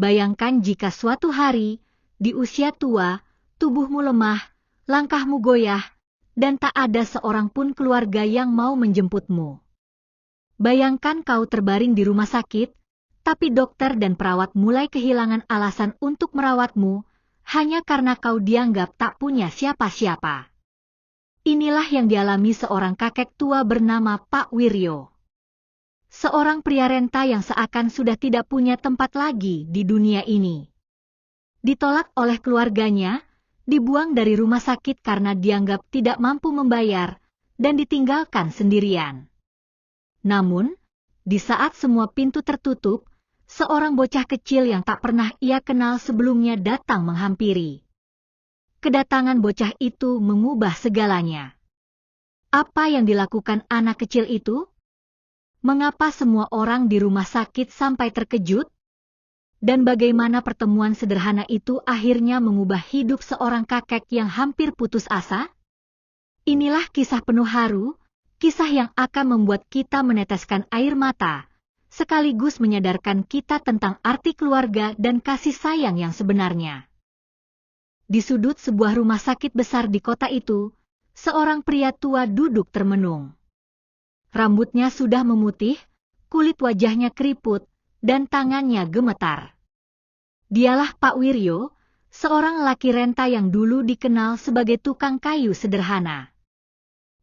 bayangkan jika suatu hari, di usia tua, tubuhmu lemah, langkahmu goyah, dan tak ada seorang pun keluarga yang mau menjemputmu. Bayangkan kau terbaring di rumah sakit, tapi dokter dan perawat mulai kehilangan alasan untuk merawatmu, hanya karena kau dianggap tak punya siapa-siapa. Inilah yang dialami seorang kakek tua bernama Pak Wiryo. Seorang pria renta yang seakan sudah tidak punya tempat lagi di dunia ini. Ditolak oleh keluarganya, dibuang dari rumah sakit karena dianggap tidak mampu membayar, dan ditinggalkan sendirian. Namun, di saat semua pintu tertutup, seorang bocah kecil yang tak pernah ia kenal sebelumnya datang menghampiri. Kedatangan bocah itu mengubah segalanya. Apa yang dilakukan anak kecil itu? Mengapa semua orang di rumah sakit sampai terkejut? Dan bagaimana pertemuan sederhana itu akhirnya mengubah hidup seorang kakek yang hampir putus asa? Inilah kisah penuh haru, kisah yang akan membuat kita meneteskan air mata, sekaligus menyadarkan kita tentang arti keluarga dan kasih sayang yang sebenarnya. Di sudut sebuah rumah sakit besar di kota itu, seorang pria tua duduk termenung. Rambutnya sudah memutih, kulit wajahnya keriput, dan tangannya gemetar. Dialah Pak Wiryo, seorang laki renta yang dulu dikenal sebagai tukang kayu sederhana.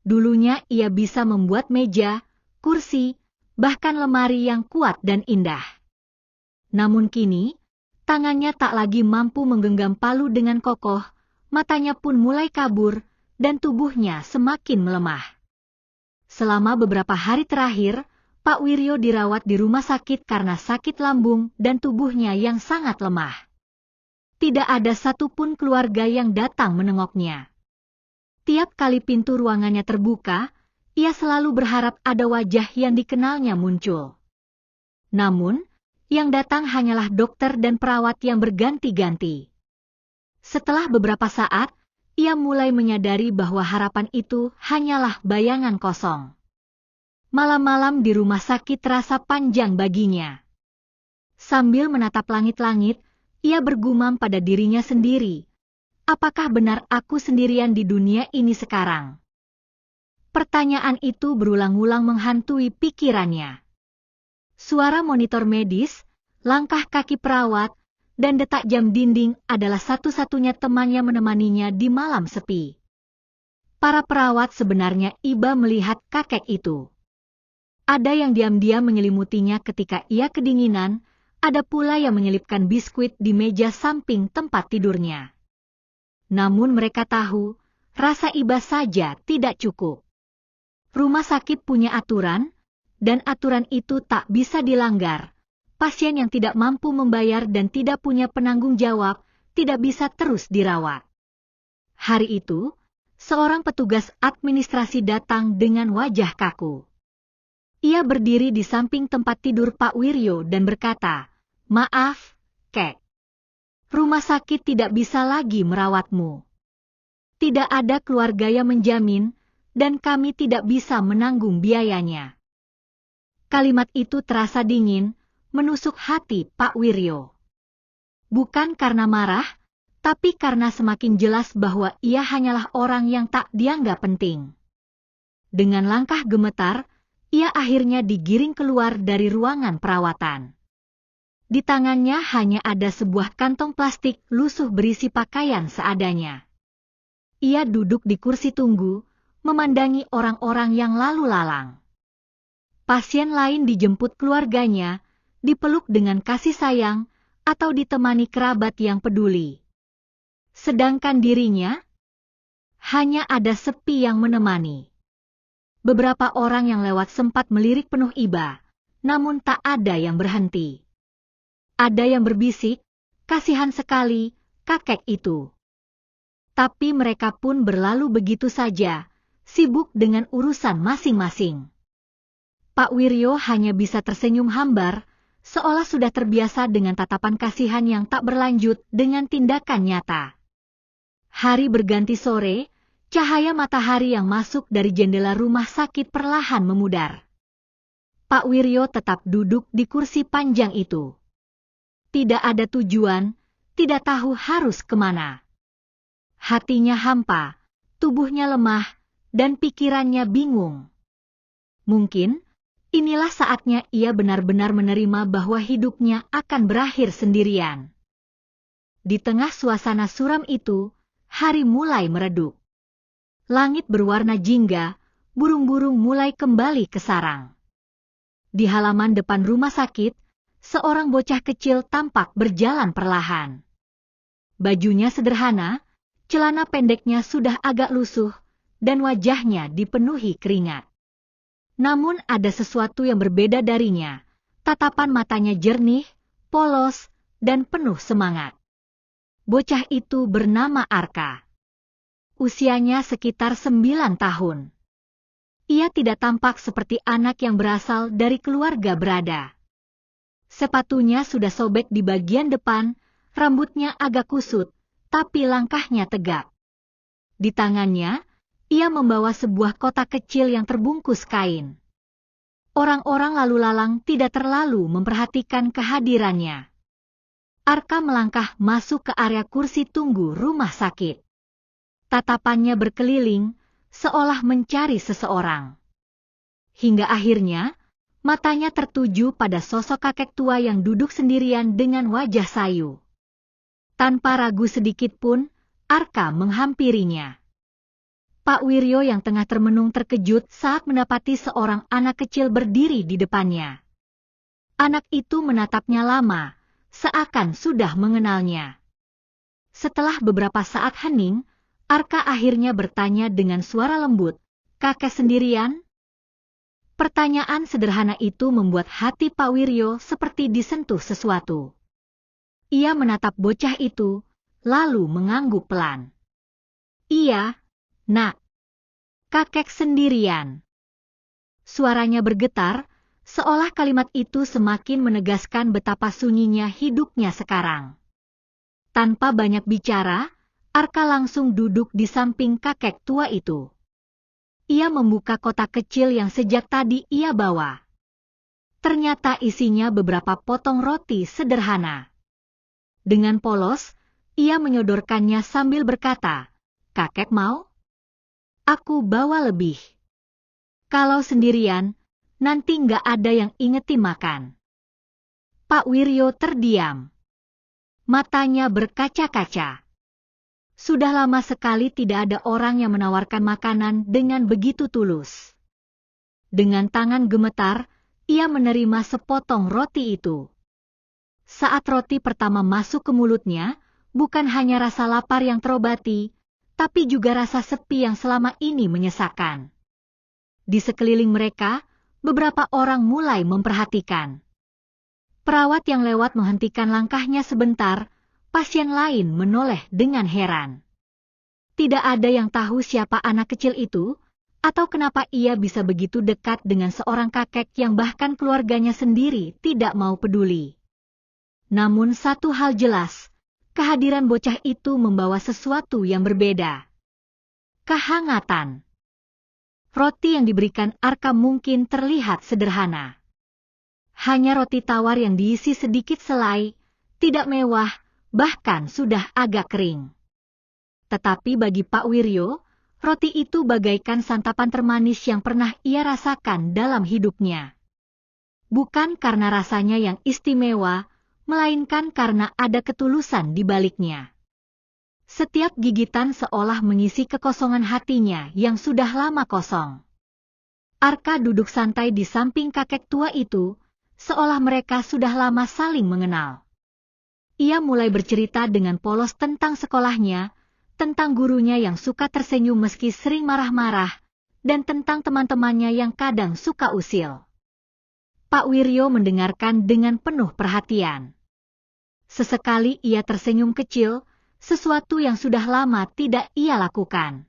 Dulunya ia bisa membuat meja, kursi, bahkan lemari yang kuat dan indah. Namun kini, tangannya tak lagi mampu menggenggam palu dengan kokoh, matanya pun mulai kabur, dan tubuhnya semakin melemah. Selama beberapa hari terakhir, Pak Wiryo dirawat di rumah sakit karena sakit lambung dan tubuhnya yang sangat lemah. Tidak ada satupun keluarga yang datang menengoknya. Tiap kali pintu ruangannya terbuka, ia selalu berharap ada wajah yang dikenalnya muncul. Namun, yang datang hanyalah dokter dan perawat yang berganti-ganti. Setelah beberapa saat, ia mulai menyadari bahwa harapan itu hanyalah bayangan kosong. Malam-malam di rumah sakit terasa panjang baginya. Sambil menatap langit-langit, ia bergumam pada dirinya sendiri. Apakah benar aku sendirian di dunia ini sekarang? Pertanyaan itu berulang-ulang menghantui pikirannya. Suara monitor medis, langkah kaki perawat, dan detak jam dinding adalah satu-satunya teman yang menemaninya di malam sepi. Para perawat sebenarnya iba melihat kakek itu. Ada yang diam-diam menyelimutinya ketika ia kedinginan, ada pula yang menyelipkan biskuit di meja samping tempat tidurnya. Namun mereka tahu, rasa iba saja tidak cukup. Rumah sakit punya aturan, dan aturan itu tak bisa dilanggar. Pasien yang tidak mampu membayar dan tidak punya penanggung jawab, tidak bisa terus dirawat. Hari itu, seorang petugas administrasi datang dengan wajah kaku. Ia berdiri di samping tempat tidur Pak Wiryo dan berkata, "Maaf, Kek. Rumah sakit tidak bisa lagi merawatmu. Tidak ada keluarga yang menjamin, dan kami tidak bisa menanggung biayanya." Kalimat itu terasa dingin, menusuk hati Pak Wiryo. Bukan karena marah, tapi karena semakin jelas bahwa ia hanyalah orang yang tak dianggap penting. Dengan langkah gemetar, ia akhirnya digiring keluar dari ruangan perawatan. Di tangannya hanya ada sebuah kantong plastik lusuh berisi pakaian seadanya. Ia duduk di kursi tunggu, memandangi orang-orang yang lalu lalang. Pasien lain dijemput keluarganya, dipeluk dengan kasih sayang, atau ditemani kerabat yang peduli. Sedangkan dirinya, hanya ada sepi yang menemani. Beberapa orang yang lewat sempat melirik penuh iba, namun tak ada yang berhenti. Ada yang berbisik, kasihan sekali, kakek itu. Tapi mereka pun berlalu begitu saja, sibuk dengan urusan masing-masing. Pak Wiryo hanya bisa tersenyum hambar, seolah sudah terbiasa dengan tatapan kasihan yang tak berlanjut dengan tindakan nyata. Hari berganti sore, cahaya matahari yang masuk dari jendela rumah sakit perlahan memudar. Pak Wiryo tetap duduk di kursi panjang itu. tidak ada tujuan, tidak tahu harus kemana. Hatinya hampa, tubuhnya lemah, dan pikirannya bingung. Mungkin, inilah saatnya ia benar-benar menerima bahwa hidupnya akan berakhir sendirian. Di tengah suasana suram itu, hari mulai meredup. Langit berwarna jingga, burung-burung mulai kembali ke sarang. Di halaman depan rumah sakit, seorang bocah kecil tampak berjalan perlahan. Bajunya sederhana, celana pendeknya sudah agak lusuh, dan wajahnya dipenuhi keringat. Namun ada sesuatu yang berbeda darinya. Tatapan matanya jernih, polos, dan penuh semangat. Bocah itu bernama Arka. Usianya sekitar 9 tahun. Ia tidak tampak seperti anak yang berasal dari keluarga berada. Sepatunya sudah sobek di bagian depan, rambutnya agak kusut, tapi langkahnya tegap. Di tangannya, ia membawa sebuah kotak kecil yang terbungkus kain. Orang-orang lalu lalang tidak terlalu memperhatikan kehadirannya. Arka melangkah masuk ke area kursi tunggu rumah sakit. Tatapannya berkeliling, seolah mencari seseorang. Hingga akhirnya, matanya tertuju pada sosok kakek tua yang duduk sendirian dengan wajah sayu. Tanpa ragu sedikit pun, Arka menghampirinya. Pak Wiryo yang tengah termenung terkejut saat mendapati seorang anak kecil berdiri di depannya. Anak itu menatapnya lama, seakan sudah mengenalnya. Setelah beberapa saat hening, Arka akhirnya bertanya dengan suara lembut, "Kakek sendirian?" Pertanyaan sederhana itu membuat hati Pak Wiryo seperti disentuh sesuatu. Ia menatap bocah itu, lalu mengangguk pelan. "Iya, Nak. Kakek sendirian." Suaranya bergetar, seolah kalimat itu semakin menegaskan betapa sunyinya hidupnya sekarang. Tanpa banyak bicara, Arka langsung duduk di samping kakek tua itu. Ia membuka kotak kecil yang sejak tadi ia bawa. Ternyata isinya beberapa potong roti sederhana. Dengan polos, ia menyodorkannya sambil berkata, "Kakek mau? Aku bawa lebih. Kalau sendirian, nanti nggak ada yang ingeti makan." Pak Wiryo terdiam. Matanya berkaca-kaca. Sudah lama sekali tidak ada orang yang menawarkan makanan dengan begitu tulus. Dengan tangan gemetar, ia menerima sepotong roti itu. Saat roti pertama masuk ke mulutnya, bukan hanya rasa lapar yang terobati, tapi juga rasa sepi yang selama ini menyesakan. Di sekeliling mereka, beberapa orang mulai memperhatikan. Perawat yang lewat menghentikan langkahnya sebentar, pasien lain menoleh dengan heran. Tidak ada yang tahu siapa anak kecil itu, atau kenapa ia bisa begitu dekat dengan seorang kakek yang bahkan keluarganya sendiri tidak mau peduli. Namun satu hal jelas, kehadiran bocah itu membawa sesuatu yang berbeda. Kehangatan. Roti yang diberikan Arka mungkin terlihat sederhana. Hanya roti tawar yang diisi sedikit selai, tidak mewah, bahkan sudah agak kering. Tetapi bagi Pak Wiryo, roti itu bagaikan santapan termanis yang pernah ia rasakan dalam hidupnya. Bukan karena rasanya yang istimewa, melainkan karena ada ketulusan di baliknya. Setiap gigitan seolah mengisi kekosongan hatinya yang sudah lama kosong. Arka duduk santai di samping kakek tua itu, seolah mereka sudah lama saling mengenal. Ia mulai bercerita dengan polos tentang sekolahnya, tentang gurunya yang suka tersenyum meski sering marah-marah, dan tentang teman-temannya yang kadang suka usil. Pak Wiryo mendengarkan dengan penuh perhatian. Sesekali ia tersenyum kecil, sesuatu yang sudah lama tidak ia lakukan.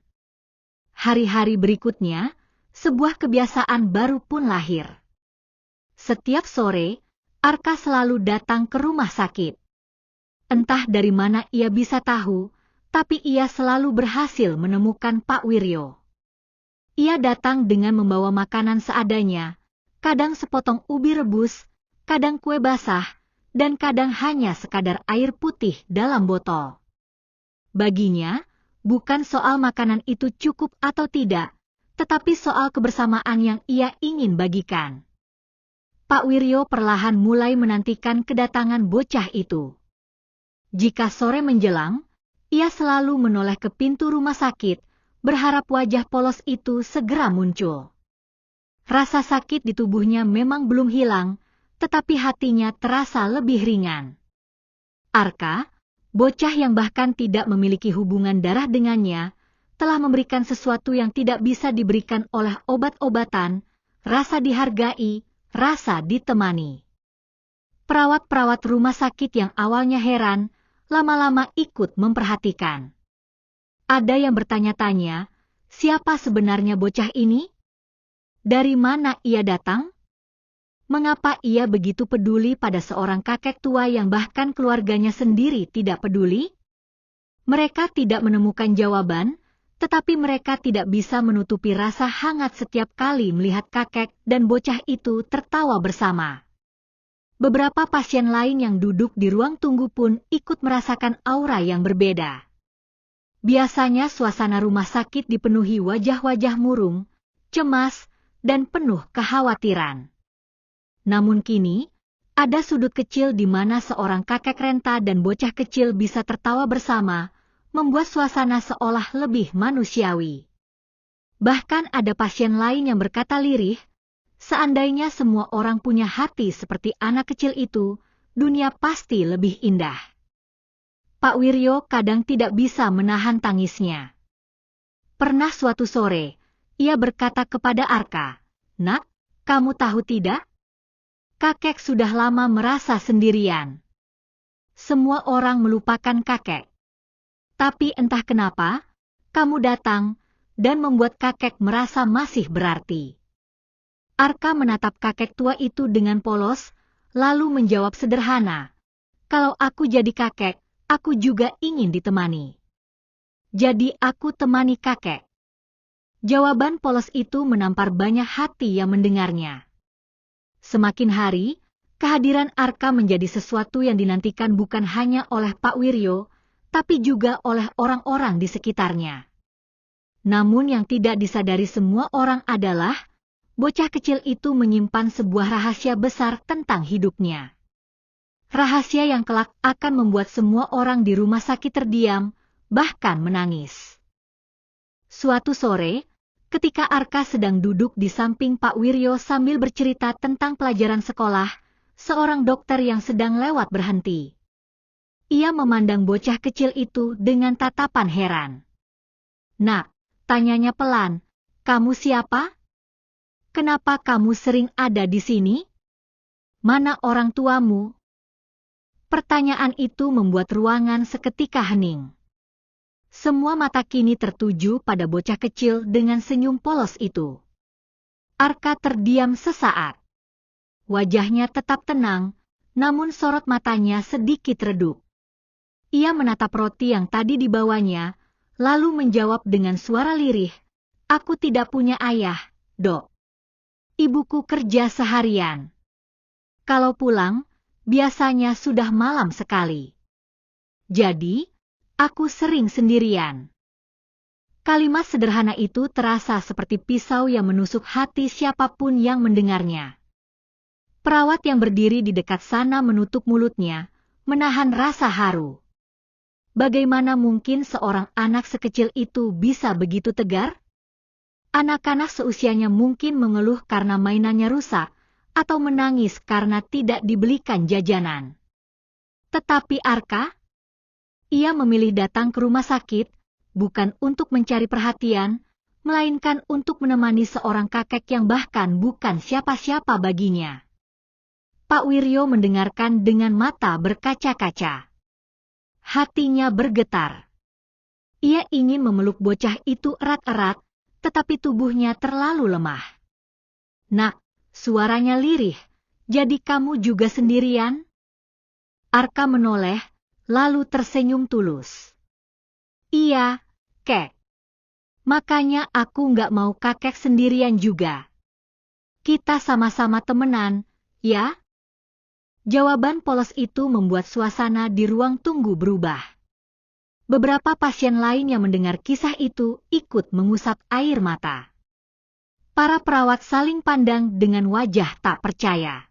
Hari-hari berikutnya, sebuah kebiasaan baru pun lahir. Setiap sore, Arka selalu datang ke rumah sakit. Entah dari mana ia bisa tahu, tapi ia selalu berhasil menemukan Pak Wiryo. Ia datang dengan membawa makanan seadanya, kadang sepotong ubi rebus, kadang kue basah, dan kadang hanya sekadar air putih dalam botol. Baginya, bukan soal makanan itu cukup atau tidak, tetapi soal kebersamaan yang ia ingin bagikan. Pak Wiryo perlahan mulai menantikan kedatangan bocah itu. Jika sore menjelang, ia selalu menoleh ke pintu rumah sakit, berharap wajah polos itu segera muncul. Rasa sakit di tubuhnya memang belum hilang, tetapi hatinya terasa lebih ringan. Arka, bocah yang bahkan tidak memiliki hubungan darah dengannya, telah memberikan sesuatu yang tidak bisa diberikan oleh obat-obatan, rasa dihargai, rasa ditemani. Perawat-perawat rumah sakit yang awalnya heran, lama-lama ikut memperhatikan. Ada yang bertanya-tanya, siapa sebenarnya bocah ini? Dari mana ia datang? Mengapa ia begitu peduli pada seorang kakek tua yang bahkan keluarganya sendiri tidak peduli? Mereka tidak menemukan jawaban, tetapi mereka tidak bisa menutupi rasa hangat setiap kali melihat kakek dan bocah itu tertawa bersama. Beberapa pasien lain yang duduk di ruang tunggu pun ikut merasakan aura yang berbeda. Biasanya suasana rumah sakit dipenuhi wajah-wajah murung, cemas, dan penuh kekhawatiran. Namun kini, ada sudut kecil di mana seorang kakek renta dan bocah kecil bisa tertawa bersama, membuat suasana seolah lebih manusiawi. Bahkan ada pasien lain yang berkata lirih, seandainya semua orang punya hati seperti anak kecil itu, dunia pasti lebih indah. Pak Wiryo kadang tidak bisa menahan tangisnya. Pernah suatu sore, ia berkata kepada Arka, "Nak, kamu tahu tidak? Kakek sudah lama merasa sendirian. Semua orang melupakan kakek. Tapi entah kenapa, kamu datang dan membuat kakek merasa masih berarti." Arka menatap kakek tua itu dengan polos, lalu menjawab sederhana, "Kalau aku jadi kakek, aku juga ingin ditemani. Jadi aku temani kakek." Jawaban polos itu menampar banyak hati yang mendengarnya. Semakin hari, kehadiran Arka menjadi sesuatu yang dinantikan bukan hanya oleh Pak Wiryo, tapi juga oleh orang-orang di sekitarnya. Namun yang tidak disadari semua orang adalah, bocah kecil itu menyimpan sebuah rahasia besar tentang hidupnya. Rahasia yang kelak akan membuat semua orang di rumah sakit terdiam, bahkan menangis. Suatu sore, ketika Arka sedang duduk di samping Pak Wiryo sambil bercerita tentang pelajaran sekolah, seorang dokter yang sedang lewat berhenti. Ia memandang bocah kecil itu dengan tatapan heran. "Nak," tanyanya pelan, "kamu siapa? Kenapa kamu sering ada di sini? Mana orang tuamu?" Pertanyaan itu membuat ruangan seketika hening. Semua mata kini tertuju pada bocah kecil dengan senyum polos itu. Arka terdiam sesaat. Wajahnya tetap tenang, namun sorot matanya sedikit redup. Ia menatap roti yang tadi dibawanya, lalu menjawab dengan suara lirih, "Aku tidak punya ayah, Dok. Ibuku kerja seharian. Kalau pulang, biasanya sudah malam sekali. Jadi, aku sering sendirian." Kalimat sederhana itu terasa seperti pisau yang menusuk hati siapapun yang mendengarnya. Perawat yang berdiri di dekat sana menutup mulutnya, menahan rasa haru. Bagaimana mungkin seorang anak sekecil itu bisa begitu tegar? Anak-anak seusianya mungkin mengeluh karena mainannya rusak, atau menangis karena tidak dibelikan jajanan. Tetapi Arka? Ia memilih datang ke rumah sakit, bukan untuk mencari perhatian, melainkan untuk menemani seorang kakek yang bahkan bukan siapa-siapa baginya. Pak Wiryo mendengarkan dengan mata berkaca-kaca. Hatinya bergetar. Ia ingin memeluk bocah itu erat-erat, tetapi tubuhnya terlalu lemah. "Nak," suaranya lirih, "jadi kamu juga sendirian?" Arka menoleh, lalu tersenyum tulus. "Iya, Kek. Makanya aku nggak mau kakek sendirian juga. Kita sama-sama temenan, ya?" Jawaban polos itu membuat suasana di ruang tunggu berubah. Beberapa pasien lain yang mendengar kisah itu ikut mengusap air mata. Para perawat saling pandang dengan wajah tak percaya.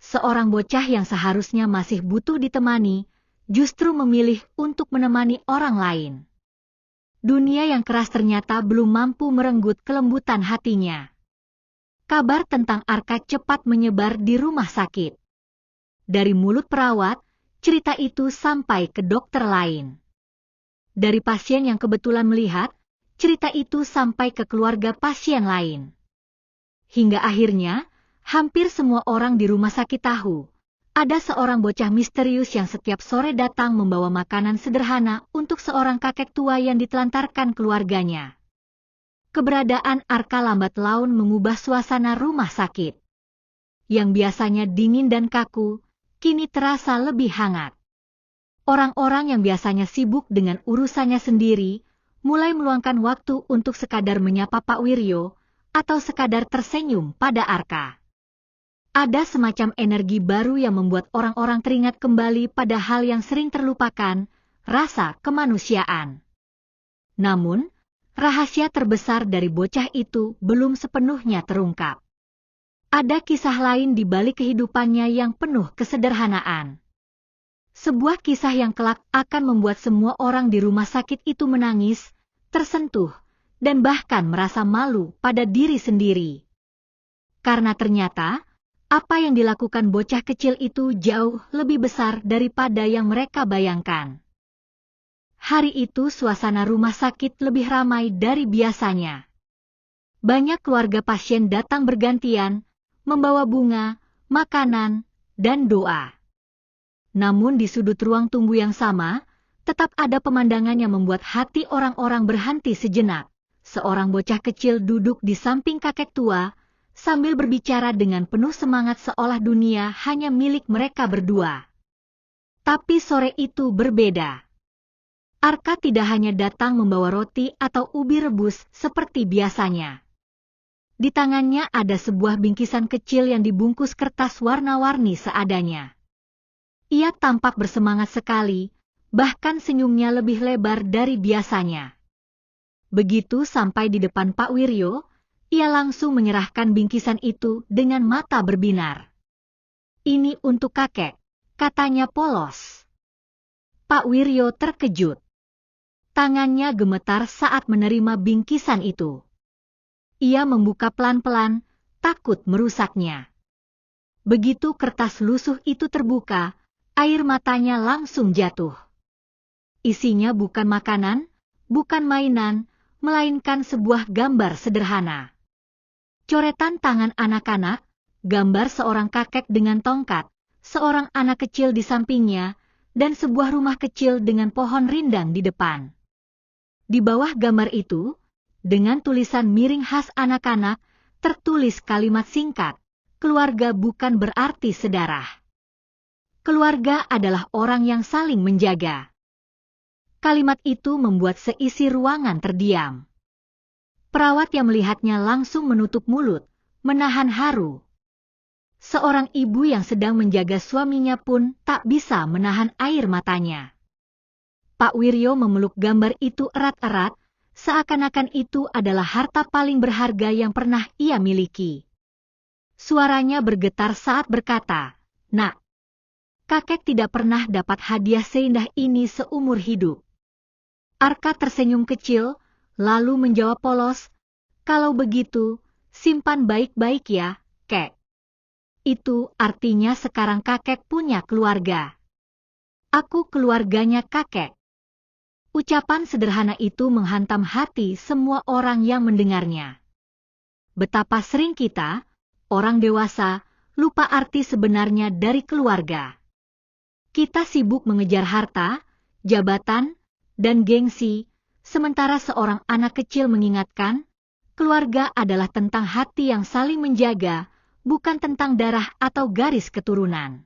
Seorang bocah yang seharusnya masih butuh ditemani, justru memilih untuk menemani orang lain. Dunia yang keras ternyata belum mampu merenggut kelembutan hatinya. Kabar tentang Arka cepat menyebar di rumah sakit. Dari mulut perawat, cerita itu sampai ke dokter lain. Dari pasien yang kebetulan melihat, cerita itu sampai ke keluarga pasien lain. Hingga akhirnya, hampir semua orang di rumah sakit tahu, ada seorang bocah misterius yang setiap sore datang membawa makanan sederhana untuk seorang kakek tua yang ditelantarkan keluarganya. Keberadaan Arka lambat laun mengubah suasana rumah sakit. Yang biasanya dingin dan kaku, kini terasa lebih hangat. Orang-orang yang biasanya sibuk dengan urusannya sendiri, mulai meluangkan waktu untuk sekadar menyapa Pak Wiryo, atau sekadar tersenyum pada Arka. Ada semacam energi baru yang membuat orang-orang teringat kembali pada hal yang sering terlupakan, rasa kemanusiaan. Namun, rahasia terbesar dari bocah itu belum sepenuhnya terungkap. Ada kisah lain di balik kehidupannya yang penuh kesederhanaan. Sebuah kisah yang kelak akan membuat semua orang di rumah sakit itu menangis, tersentuh, dan bahkan merasa malu pada diri sendiri. Karena ternyata, apa yang dilakukan bocah kecil itu jauh lebih besar daripada yang mereka bayangkan. Hari itu suasana rumah sakit lebih ramai dari biasanya. Banyak keluarga pasien datang bergantian, membawa bunga, makanan, dan doa. Namun di sudut ruang tunggu yang sama, tetap ada pemandangan yang membuat hati orang-orang berhenti sejenak. Seorang bocah kecil duduk di samping kakek tua, sambil berbicara dengan penuh semangat seolah dunia hanya milik mereka berdua. Tapi sore itu berbeda. Arka tidak hanya datang membawa roti atau ubi rebus seperti biasanya. Di tangannya ada sebuah bingkisan kecil yang dibungkus kertas warna-warni seadanya. Ia tampak bersemangat sekali, bahkan senyumnya lebih lebar dari biasanya. Begitu sampai di depan Pak Wiryo, ia langsung menyerahkan bingkisan itu dengan mata berbinar. "Ini untuk kakek," katanya polos. Pak Wiryo terkejut. Tangannya gemetar saat menerima bingkisan itu. Ia membuka pelan-pelan, takut merusaknya. Begitu kertas lusuh itu terbuka, air matanya langsung jatuh. Isinya bukan makanan, bukan mainan, melainkan sebuah gambar sederhana. Coretan tangan anak-anak, gambar seorang kakek dengan tongkat, seorang anak kecil di sampingnya, dan sebuah rumah kecil dengan pohon rindang di depan. Di bawah gambar itu, dengan tulisan miring khas anak-anak, tertulis kalimat singkat, "Keluarga bukan berarti sedarah. Keluarga adalah orang yang saling menjaga." Kalimat itu membuat seisi ruangan terdiam. Perawat yang melihatnya langsung menutup mulut, menahan haru. Seorang ibu yang sedang menjaga suaminya pun tak bisa menahan air matanya. Pak Wiryo memeluk gambar itu erat-erat, seakan-akan itu adalah harta paling berharga yang pernah ia miliki. Suaranya bergetar saat berkata, "Nak, kakek tidak pernah dapat hadiah seindah ini seumur hidup." Arka tersenyum kecil, lalu menjawab polos, "Kalau begitu, simpan baik-baik ya, kek. Itu artinya sekarang kakek punya keluarga. Aku keluarganya kakek." Ucapan sederhana itu menghantam hati semua orang yang mendengarnya. Betapa sering kita, orang dewasa, lupa arti sebenarnya dari keluarga. Kita sibuk mengejar harta, jabatan, dan gengsi, sementara seorang anak kecil mengingatkan, keluarga adalah tentang hati yang saling menjaga, bukan tentang darah atau garis keturunan.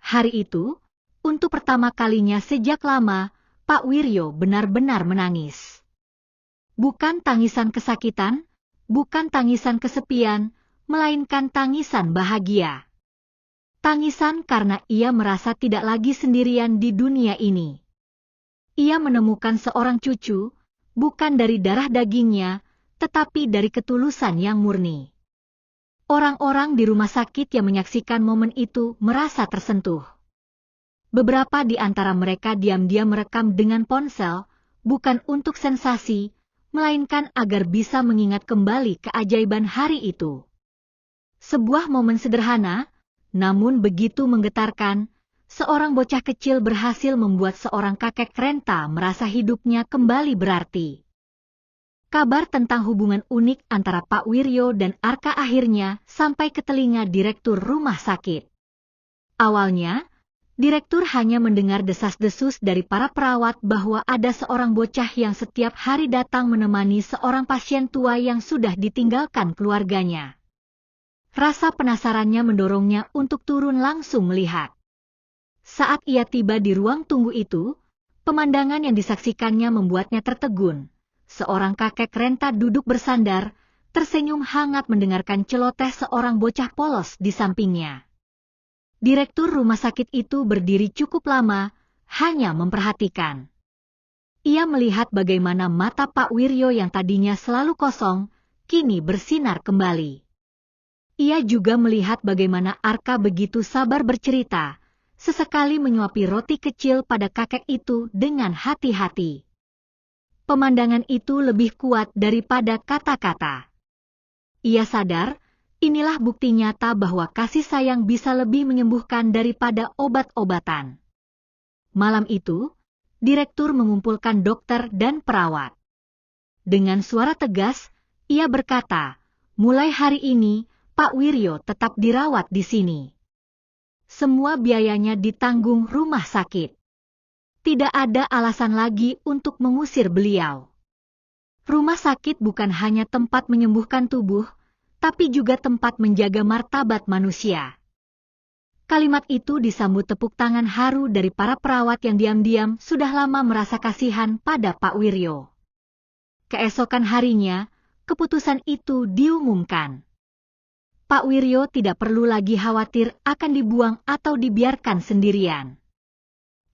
Hari itu, untuk pertama kalinya sejak lama, Pak Wiryo benar-benar menangis. Bukan tangisan kesakitan, bukan tangisan kesepian, melainkan tangisan bahagia. Tangisan karena ia merasa tidak lagi sendirian di dunia ini. Ia menemukan seorang cucu, bukan dari darah dagingnya, tetapi dari ketulusan yang murni. Orang-orang di rumah sakit yang menyaksikan momen itu merasa tersentuh. Beberapa di antara mereka diam-diam merekam dengan ponsel, bukan untuk sensasi, melainkan agar bisa mengingat kembali keajaiban hari itu. Sebuah momen sederhana, namun begitu menggetarkan, seorang bocah kecil berhasil membuat seorang kakek renta merasa hidupnya kembali berarti. Kabar tentang hubungan unik antara Pak Wiryo dan Arka akhirnya sampai ke telinga direktur rumah sakit. Awalnya, direktur hanya mendengar desas-desus dari para perawat bahwa ada seorang bocah yang setiap hari datang menemani seorang pasien tua yang sudah ditinggalkan keluarganya. Rasa penasarannya mendorongnya untuk turun langsung melihat. Saat ia tiba di ruang tunggu itu, pemandangan yang disaksikannya membuatnya tertegun. Seorang kakek renta duduk bersandar, tersenyum hangat mendengarkan celoteh seorang bocah polos di sampingnya. Direktur rumah sakit itu berdiri cukup lama, hanya memperhatikan. Ia melihat bagaimana mata Pak Wiryo yang tadinya selalu kosong, kini bersinar kembali. Ia juga melihat bagaimana Arka begitu sabar bercerita, sesekali menyuapi roti kecil pada kakek itu dengan hati-hati. Pemandangan itu lebih kuat daripada kata-kata. Ia sadar, inilah bukti nyata bahwa kasih sayang bisa lebih menyembuhkan daripada obat-obatan. Malam itu, direktur mengumpulkan dokter dan perawat. Dengan suara tegas, ia berkata, mulai hari ini, Pak Wiryo tetap dirawat di sini. Semua biayanya ditanggung rumah sakit. Tidak ada alasan lagi untuk mengusir beliau. Rumah sakit bukan hanya tempat menyembuhkan tubuh, tapi juga tempat menjaga martabat manusia. Kalimat itu disambut tepuk tangan haru dari para perawat yang diam-diam sudah lama merasa kasihan pada Pak Wiryo. Keesokan harinya, keputusan itu diumumkan. Pak Wiryo tidak perlu lagi khawatir akan dibuang atau dibiarkan sendirian.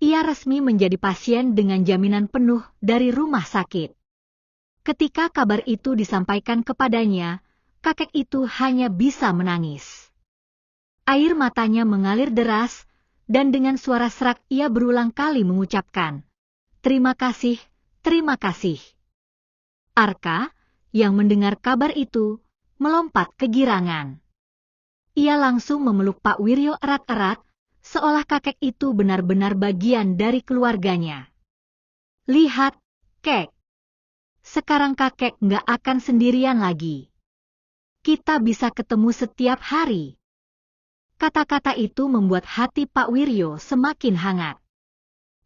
Ia resmi menjadi pasien dengan jaminan penuh dari rumah sakit. Ketika kabar itu disampaikan kepadanya, kakek itu hanya bisa menangis. Air matanya mengalir deras, dan dengan suara serak ia berulang kali mengucapkan, "Terima kasih, terima kasih." Arka, yang mendengar kabar itu, melompat kegirangan. Ia langsung memeluk Pak Wiryo erat-erat, seolah kakek itu benar-benar bagian dari keluarganya. "Lihat, Kek. Sekarang kakek nggak akan sendirian lagi. Kita bisa ketemu setiap hari." Kata-kata itu membuat hati Pak Wiryo semakin hangat.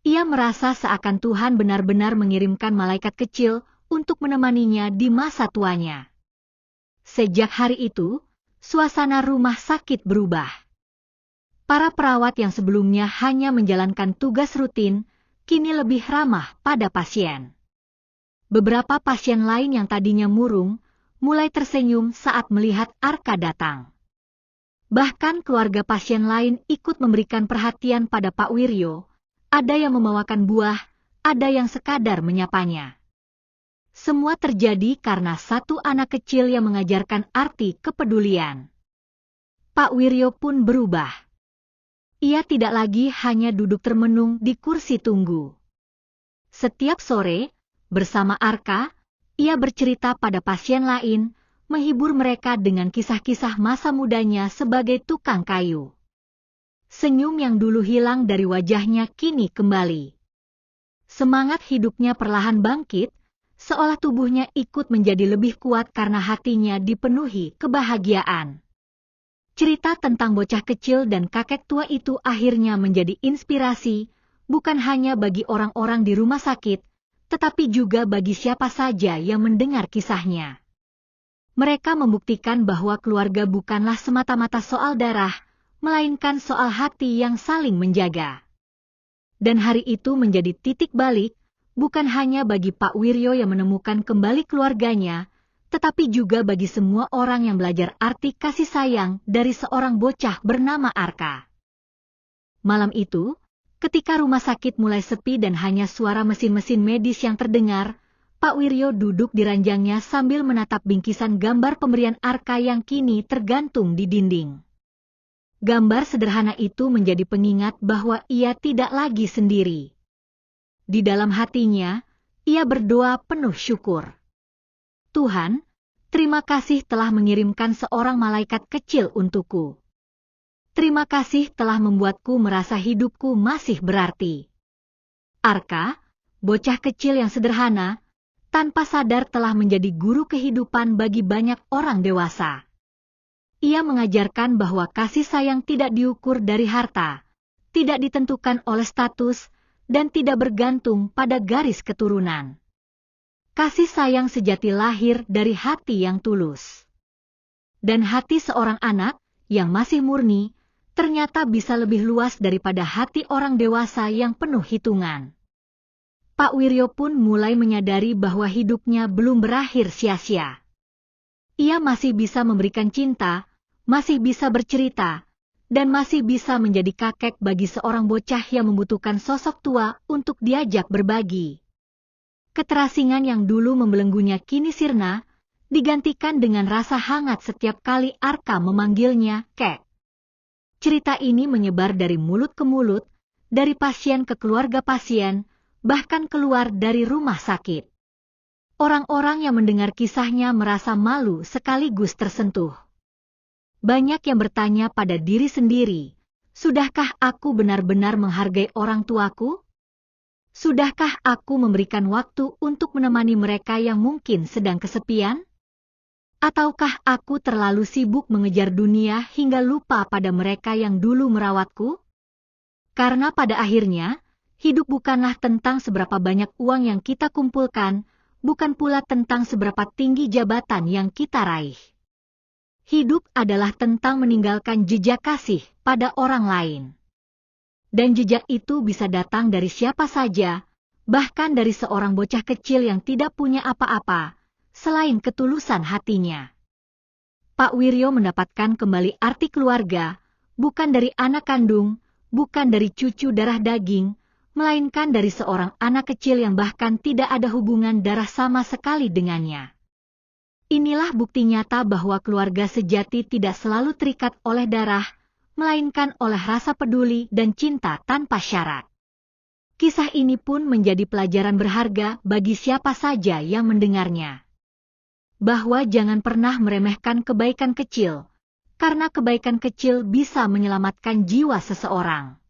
Ia merasa seakan Tuhan benar-benar mengirimkan malaikat kecil untuk menemaninya di masa tuanya. Sejak hari itu, suasana rumah sakit berubah. Para perawat yang sebelumnya hanya menjalankan tugas rutin, kini lebih ramah pada pasien. Beberapa pasien lain yang tadinya murung, mulai tersenyum saat melihat Arka datang. Bahkan keluarga pasien lain ikut memberikan perhatian pada Pak Wiryo, ada yang membawakan buah, ada yang sekadar menyapanya. Semua terjadi karena satu anak kecil yang mengajarkan arti kepedulian. Pak Wiryo pun berubah. Ia tidak lagi hanya duduk termenung di kursi tunggu. Setiap sore, bersama Arka, ia bercerita pada pasien lain, menghibur mereka dengan kisah-kisah masa mudanya sebagai tukang kayu. Senyum yang dulu hilang dari wajahnya kini kembali. Semangat hidupnya perlahan bangkit, seolah tubuhnya ikut menjadi lebih kuat karena hatinya dipenuhi kebahagiaan. Cerita tentang bocah kecil dan kakek tua itu akhirnya menjadi inspirasi, bukan hanya bagi orang-orang di rumah sakit, tetapi juga bagi siapa saja yang mendengar kisahnya. Mereka membuktikan bahwa keluarga bukanlah semata-mata soal darah, melainkan soal hati yang saling menjaga. Dan hari itu menjadi titik balik, bukan hanya bagi Pak Wiryo yang menemukan kembali keluarganya, tetapi juga bagi semua orang yang belajar arti kasih sayang dari seorang bocah bernama Arka. Malam itu, ketika rumah sakit mulai sepi dan hanya suara mesin-mesin medis yang terdengar, Pak Wiryo duduk di ranjangnya sambil menatap bingkisan gambar pemberian Arka yang kini tergantung di dinding. Gambar sederhana itu menjadi pengingat bahwa ia tidak lagi sendiri. Di dalam hatinya, ia berdoa penuh syukur. Tuhan, terima kasih telah mengirimkan seorang malaikat kecil untukku. Terima kasih telah membuatku merasa hidupku masih berarti. Arka, bocah kecil yang sederhana, tanpa sadar telah menjadi guru kehidupan bagi banyak orang dewasa. Ia mengajarkan bahwa kasih sayang tidak diukur dari harta, tidak ditentukan oleh status, dan tidak bergantung pada garis keturunan. Kasih sayang sejati lahir dari hati yang tulus. Dan hati seorang anak, yang masih murni, ternyata bisa lebih luas daripada hati orang dewasa yang penuh hitungan. Pak Wiryo pun mulai menyadari bahwa hidupnya belum berakhir sia-sia. Ia masih bisa memberikan cinta, masih bisa bercerita, dan masih bisa menjadi kakek bagi seorang bocah yang membutuhkan sosok tua untuk diajak berbagi. Keterasingan yang dulu membelenggunya kini sirna, digantikan dengan rasa hangat setiap kali Arka memanggilnya Kek. Cerita ini menyebar dari mulut ke mulut, dari pasien ke keluarga pasien, bahkan keluar dari rumah sakit. Orang-orang yang mendengar kisahnya merasa malu sekaligus tersentuh. Banyak yang bertanya pada diri sendiri, sudahkah aku benar-benar menghargai orang tuaku? Sudahkah aku memberikan waktu untuk menemani mereka yang mungkin sedang kesepian? Ataukah aku terlalu sibuk mengejar dunia hingga lupa pada mereka yang dulu merawatku? Karena pada akhirnya, hidup bukanlah tentang seberapa banyak uang yang kita kumpulkan, bukan pula tentang seberapa tinggi jabatan yang kita raih. Hidup adalah tentang meninggalkan jejak kasih pada orang lain. Dan jejak itu bisa datang dari siapa saja, bahkan dari seorang bocah kecil yang tidak punya apa-apa, selain ketulusan hatinya. Pak Wiryo mendapatkan kembali arti keluarga, bukan dari anak kandung, bukan dari cucu darah daging, melainkan dari seorang anak kecil yang bahkan tidak ada hubungan darah sama sekali dengannya. Inilah bukti nyata bahwa keluarga sejati tidak selalu terikat oleh darah, melainkan oleh rasa peduli dan cinta tanpa syarat. Kisah ini pun menjadi pelajaran berharga bagi siapa saja yang mendengarnya. Bahwa jangan pernah meremehkan kebaikan kecil, karena kebaikan kecil bisa menyelamatkan jiwa seseorang.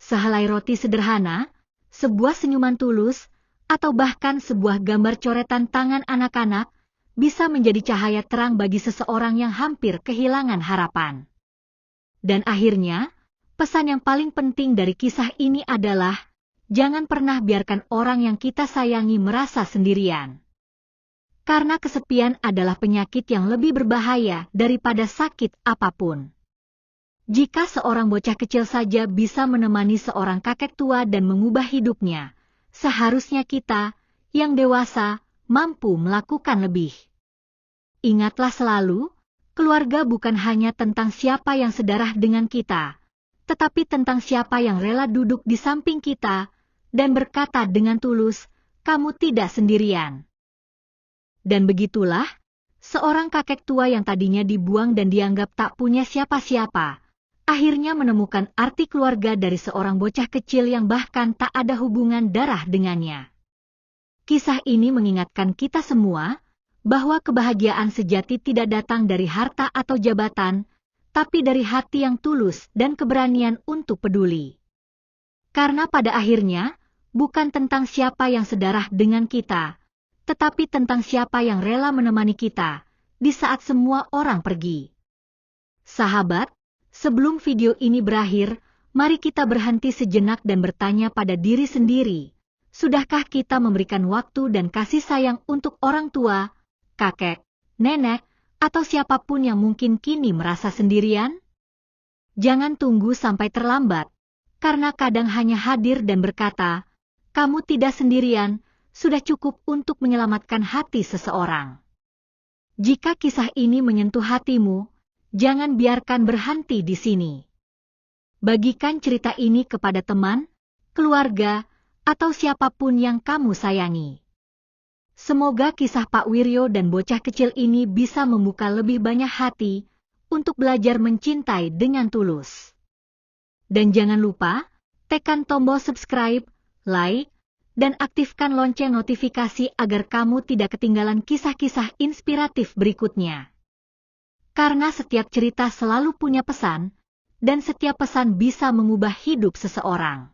Sehelai roti sederhana, sebuah senyuman tulus, atau bahkan sebuah gambar coretan tangan anak-anak, bisa menjadi cahaya terang bagi seseorang yang hampir kehilangan harapan. Dan akhirnya, pesan yang paling penting dari kisah ini adalah, jangan pernah biarkan orang yang kita sayangi merasa sendirian. Karena kesepian adalah penyakit yang lebih berbahaya daripada sakit apapun. Jika seorang bocah kecil saja bisa menemani seorang kakek tua dan mengubah hidupnya, seharusnya kita, yang dewasa, mampu melakukan lebih. Ingatlah selalu, keluarga bukan hanya tentang siapa yang sedarah dengan kita, tetapi tentang siapa yang rela duduk di samping kita, dan berkata dengan tulus, kamu tidak sendirian. Dan begitulah, seorang kakek tua yang tadinya dibuang dan dianggap tak punya siapa-siapa, akhirnya menemukan arti keluarga dari seorang bocah kecil yang bahkan tak ada hubungan darah dengannya. Kisah ini mengingatkan kita semua, bahwa kebahagiaan sejati tidak datang dari harta atau jabatan, tapi dari hati yang tulus dan keberanian untuk peduli. Karena pada akhirnya, bukan tentang siapa yang sedarah dengan kita, tetapi tentang siapa yang rela menemani kita, di saat semua orang pergi. Sahabat, sebelum video ini berakhir, mari kita berhenti sejenak dan bertanya pada diri sendiri, sudahkah kita memberikan waktu dan kasih sayang untuk orang tua, kakek, nenek, atau siapapun yang mungkin kini merasa sendirian? Jangan tunggu sampai terlambat, karena kadang hanya hadir dan berkata, kamu tidak sendirian, sudah cukup untuk menyelamatkan hati seseorang. Jika kisah ini menyentuh hatimu, jangan biarkan berhenti di sini. Bagikan cerita ini kepada teman, keluarga, atau siapapun yang kamu sayangi. Semoga kisah Pak Wiryo dan bocah kecil ini bisa membuka lebih banyak hati untuk belajar mencintai dengan tulus. Dan jangan lupa, tekan tombol subscribe, like, dan aktifkan lonceng notifikasi agar kamu tidak ketinggalan kisah-kisah inspiratif berikutnya. Karena setiap cerita selalu punya pesan, dan setiap pesan bisa mengubah hidup seseorang.